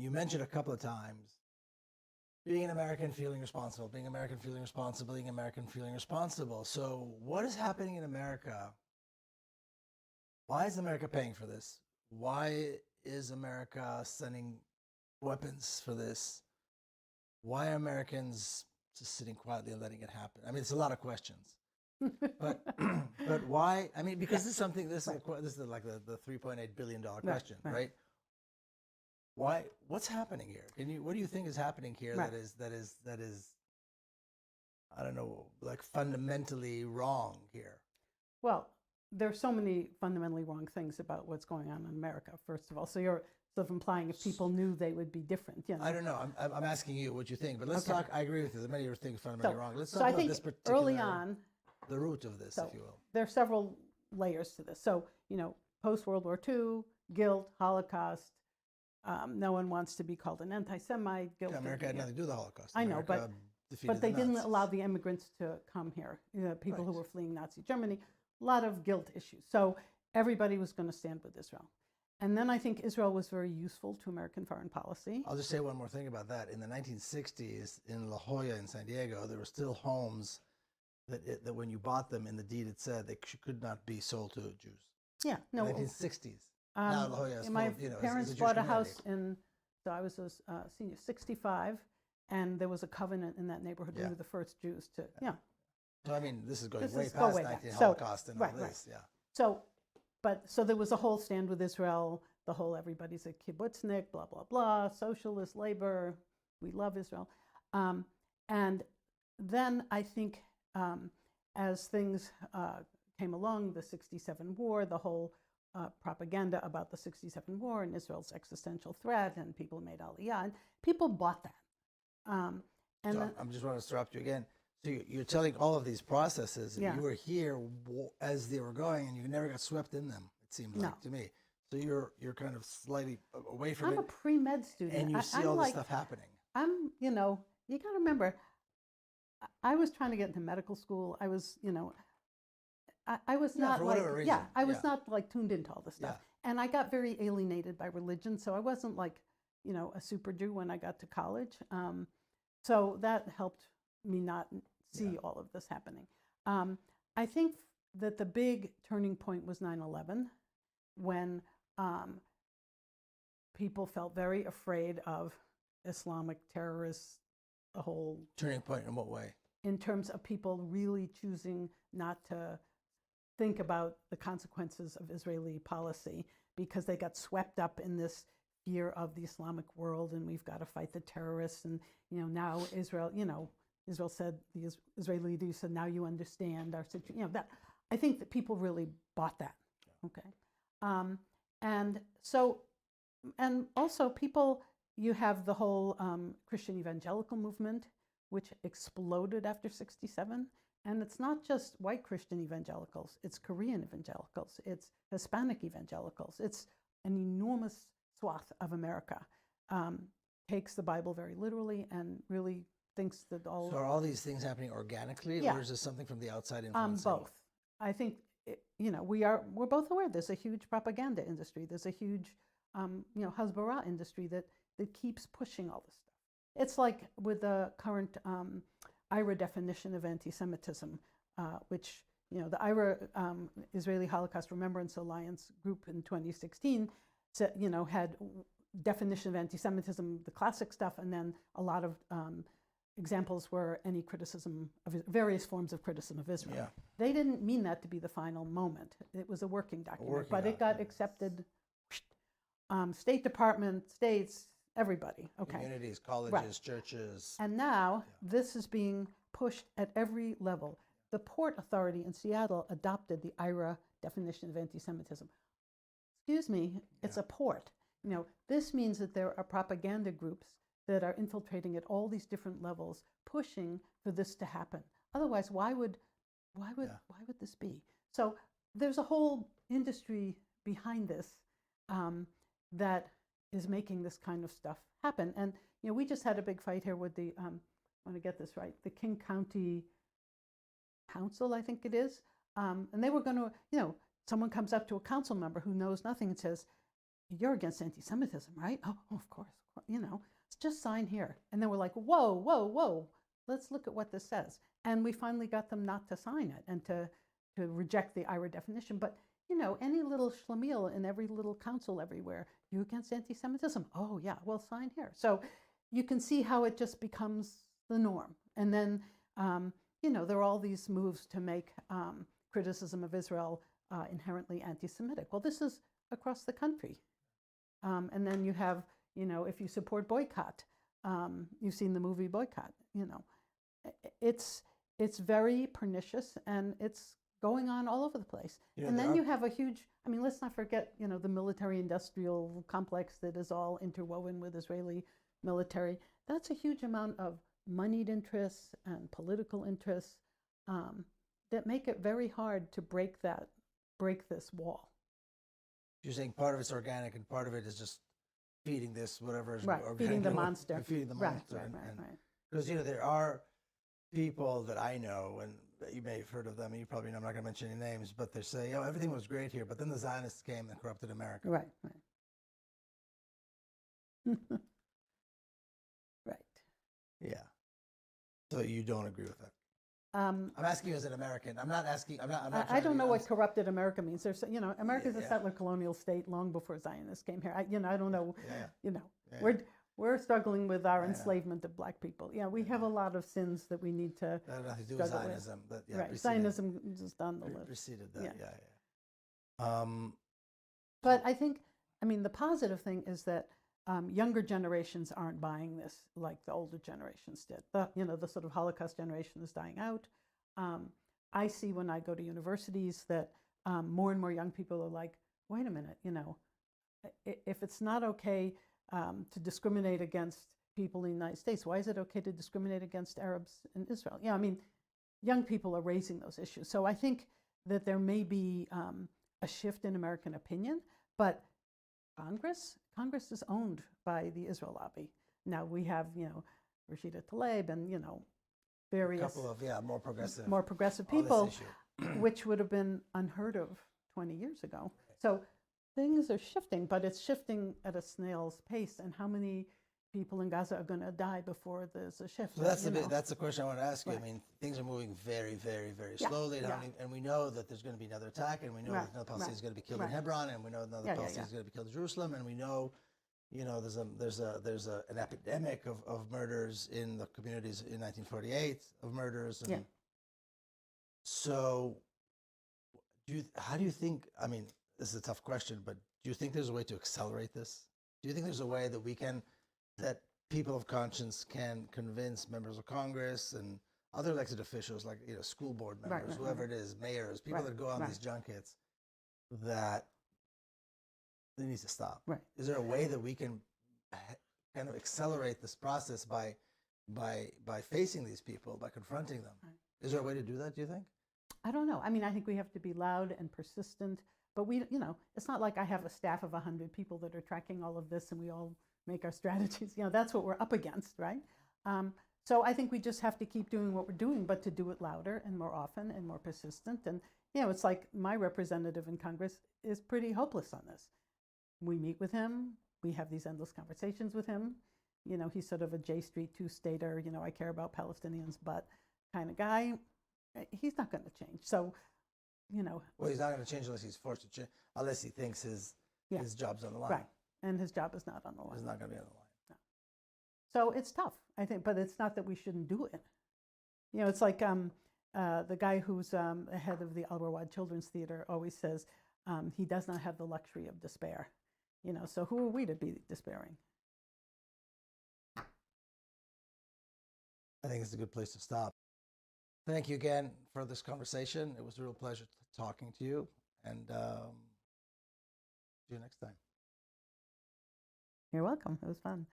you mentioned a couple of times being an American, feeling responsible, being American, feeling responsible, being American, feeling responsible. So what is happening in America? Why is America paying for this? Why is America sending weapons for this? Why are Americans just sitting quietly and letting it happen? I mean, it's a lot of questions. But but why? I mean, because this is something. This is like the $3.8 billion question, right? Why? What's happening here? What do you think is happening here that is I don't know, like fundamentally wrong here? Well, there's so many fundamentally wrong things about what's going on in America. First of all, so you're sort of implying if people knew they would be different. You know? I don't know. I'm asking you what you think, but let's talk. I agree with you. There are many things fundamentally wrong. Let's talk I about think this particular. Early on, the root of this, if you will. There are several layers to this. So, post-World War II, guilt, Holocaust. No one wants to be called an anti-Semite. Guilt. Yeah, America had nothing to do with the Holocaust. I know, but they didn't allow the immigrants to come here, people who were fleeing Nazi Germany. A lot of guilt issues. So everybody was going to stand with Israel. And then I think Israel was very useful to American foreign policy. I'll just say one more thing about that. In the 1960s, in La Jolla in San Diego, there were still homes that when you bought them, in the deed it said they could not be sold to Jews. Yeah, no. 1960s. Now La Jolla is my full, parents it's bought a house so I was a senior, 65, and there was a covenant in that neighborhood. We were the first Jews to, So I mean, this is going way past the Holocaust and all this, So there was a whole stand with Israel, the whole everybody's a kibbutznik, blah, blah, blah, socialist, labor, we love Israel. And then I think as things came along, the 67 war, the whole propaganda about the 67 war and Israel's existential threat, and people made Aliyah, and people bought that. I'm just want to interrupt you again. So you're telling all of these processes, and you were here as they were going, and you never got swept in them, it seemed like to me. So you're kind of slightly away from it. I'm a pre-med student. And you see all this stuff happening. You got to remember, I was trying to get into medical school. I was, I was not for like, whatever reason. I was not like tuned into all this stuff. And I got very alienated by religion. So I wasn't like, a super Jew when I got to college. So that helped me not see all of this happening. I think that the big turning point was 9/11, when people felt very afraid of Islamic terrorists, the whole... Turning point in what way? In terms of people really choosing not to think about the consequences of Israeli policy because they got swept up in this fear of the Islamic world, and we've got to fight the terrorists. And, now Israel, Israel said, the Israeli leader said, now you understand our situation. That, I think that people really bought that. Okay. And so, and also people, you have the whole Christian evangelical movement, which exploded after 67. And it's not just white Christian evangelicals, it's Korean evangelicals, it's Hispanic evangelicals. It's an enormous swath of America. Takes the Bible very literally and really thinks that all... So are all these things happening organically, or is this something from the outside influencing? Both. I think, we're both aware there's a huge propaganda industry. There's a huge, Hasbara industry that keeps pushing all this stuff. It's like with the current IRA definition of anti-Semitism, which, the IRA, Israeli Holocaust Remembrance Alliance group in 2016, had definition of anti-Semitism, the classic stuff, and then a lot of examples were any criticism of various forms of criticism of Israel. Yeah. They didn't mean that to be the final moment. It was a working document, but it got accepted. State Department, states, everybody. Okay. Communities, colleges, churches. And now this is being pushed at every level. The Port Authority in Seattle adopted the IRA definition of anti-Semitism. Excuse me, it's a port. This means that there are propaganda groups that are infiltrating at all these different levels, pushing for this to happen. Otherwise, why would this be? So there's a whole industry behind this that is making this kind of stuff happen. And we just had a big fight here with the I want to get this right, the King County Council, I think it is, and they were going to, someone comes up to a council member who knows nothing and says, you're against anti-Semitism, right? Oh, of course, just sign here. And then we're like, whoa, whoa, whoa, let's look at what this says. And we finally got them not to sign it and to reject the IRA definition. But, any little schlemiel in every little council everywhere, you against anti-Semitism? Oh, yeah, well, sign here. So you can see how it just becomes the norm. And then, there are all these moves to make criticism of Israel inherently anti-Semitic. Well, this is across the country. And then you have, if you support boycott, you've seen the movie Boycott, it's very pernicious and it's going on all over the place. And then you have a huge, let's not forget, the military-industrial complex that is all interwoven with Israeli military. That's a huge amount of moneyed interests and political interests that make it very hard to break this wall. You're saying part of it's organic and part of it is just feeding this whatever is right, organic. Feeding the monster. Feeding the monster. Right. Because, there are people that I know, and you may have heard of them, and you probably know, I'm not going to mention any names, but they say, everything was great here, but then the Zionists came and corrupted America. Right. Right. Yeah. So you don't agree with that? I'm asking you as an American. I'm not asking. I'm not. I don't know what corrupted America means. There's, America's a settler colonial state long before Zionists came here. I don't know. We're struggling with our enslavement of Black people. Yeah, we have a lot of sins that we need to. That has nothing to do with Zionism, but yeah, right. Zionism is on the list. Preceded that. Yeah. But I think, the positive thing is that younger generations aren't buying this like the older generations did. The sort of Holocaust generation is dying out. I see when I go to universities that more and more young people are like, wait a minute, if it's not okay to discriminate against people in the United States, why is it okay to discriminate against Arabs in Israel? Young people are raising those issues. So I think that there may be a shift in American opinion, but Congress is owned by the Israel lobby. Now we have, Rashida Tlaib and, various a couple of more progressive people, which would have been unheard of 20 years ago. So things are shifting, but it's shifting at a snail's pace. And how many people in Gaza are going to die before there's a shift? So that's the question I want to ask you. Right. Things are moving very, very, very slowly, and we know that there's going to be another attack, and we know that another Palestinian is going to be killed in Hebron, and we know another Palestinian is going to be killed in Jerusalem, and we know, there's an epidemic of murders in the communities in 1948 of murders. And so, how do you think? This is a tough question, but do you think there's a way to accelerate this? Do you think there's a way that people of conscience can convince members of Congress and other elected officials, like school board members, whoever it is, mayors, people that go on these junkets, that it needs to stop? Right. Is there a way that we can kind of accelerate this process by facing these people, by confronting them? Right. Is there a way to do that, do you think? I don't know. I think we have to be loud and persistent, but it's not like I have a staff of 100 people that are tracking all of this and we all make our strategies. That's what we're up against, right? So I think we just have to keep doing what we're doing, but to do it louder and more often and more persistent. And, it's like my representative in Congress is pretty hopeless on this. We meet with him. We have these endless conversations with him. He's sort of a J Street two-stater, I care about Palestinians, but kind of guy. He's not going to change. So, Well, he's not going to change unless he's forced to change, unless he thinks his job's on the line. Right. And his job is not on the line. It's not going to be on the line. No. So it's tough, I think, but it's not that we shouldn't do it. It's like the guy who's the head of the Al-Rawad Children's Theater always says he does not have the luxury of despair. So who are we to be despairing? I think it's a good place to stop. Thank you again for this conversation. It was a real pleasure talking to you, and see you next time. You're welcome. It was fun.